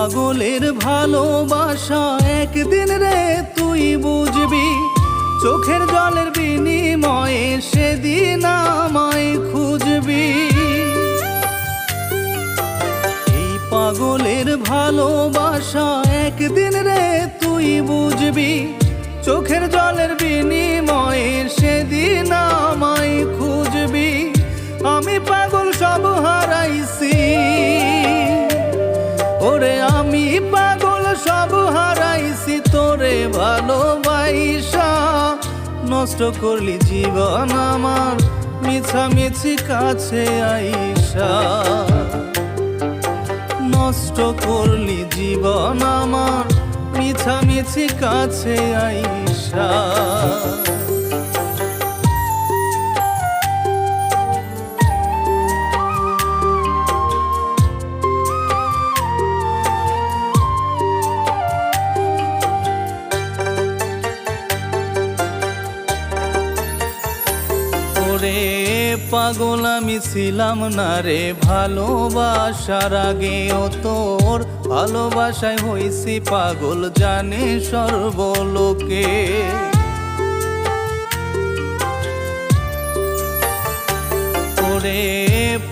পাগলের ভালোবাসা একদিন রে তুই বুঝবি, চোখের জলের বিনিময়ে সেদিন আমায় খুঁজবি। এই পাগলের ভালোবাসা একদিন রে তুই বুঝবি, চোখের জলের বিনিময়ে সেদিন আমায় খুঁজবি। আমি পাগল সব হারাইছি ওরে, আমি পাগল সব হারাইছি তোরে ভালোবাসা। নষ্ট করলি জীবন আমার মিছামিছি কাছে আইসা, নষ্ট করলি জীবন আমার মিছামিছি কাছে আইসা। ওরে পাগল আমি ছিলাম না রে ভালোবাসার আগে, ও তোর ভালোবাসায় হইছি পাগল জানে সর্বলোকে। ওরে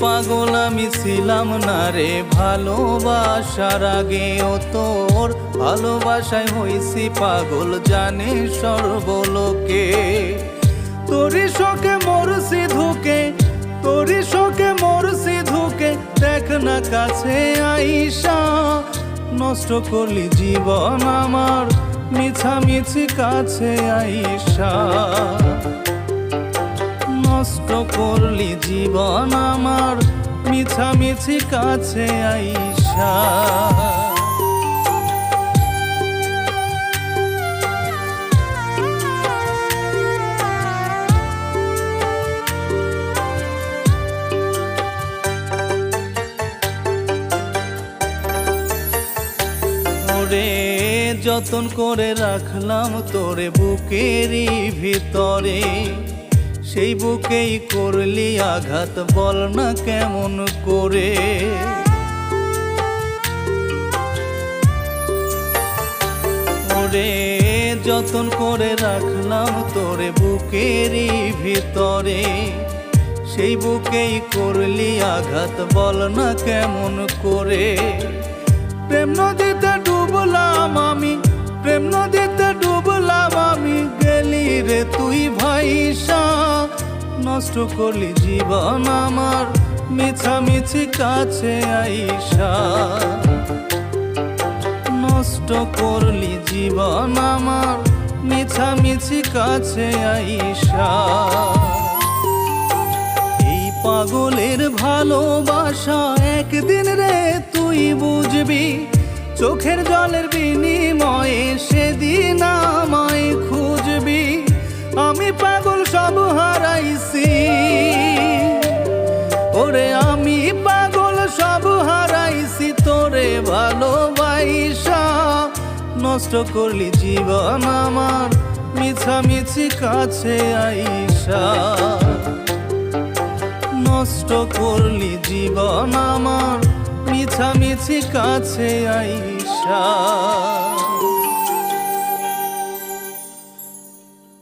পাগল আমি ছিলাম না রে ভালোবাসার আগে, ও তোর ভালোবাসায় হইছি পাগল জানে সর্বলোকে। তোরি শোকে মরছি ধুকে, তোরি শোকে মরছি ধুকে, দেখ না কাছে আইসা। নষ্ট করলি জীবন আমার মিছামিছি কাছে আইসা, নষ্ট করলি জীবন আমার মিছামিছি কাছে আইসা। যতন করে রাখলাম তোরে বুকেরই ভিতরে, সেই বুকেই করলি আঘাত বল না কেমন করে। ওরে যতন করে রাখলাম তোরে বুকেরই ভিতরে, সেই বুকেই করলি আঘাত বল না কেমন করে। প্রেম নদীতে ডুবলাম আমি, প্রেম নদীতে ডুবলাম আমি, গেলি রে তুই ভাইসা। নষ্ট করলি জীবন আমার মিছামিছি কাছে আইসা, নষ্ট করলি জীবন আমার মিছামিছি কাছে আইসা। এই পাগলের ভালোবাসা একদিন রে তুই বুঝবি, চোখের জলের বিনিময়ে সেদিন আমায় খুঁজবি। আমি পাগল সব হারাইছি ওরে, আমি পাগল সব হারাইছি তোরে ভালোবাসা। নষ্ট করলি জীবন আমার মিছামিছি কাছে আইসা, নষ্ট করলি জীবন আমার মিছামিছি কাছে আইসা।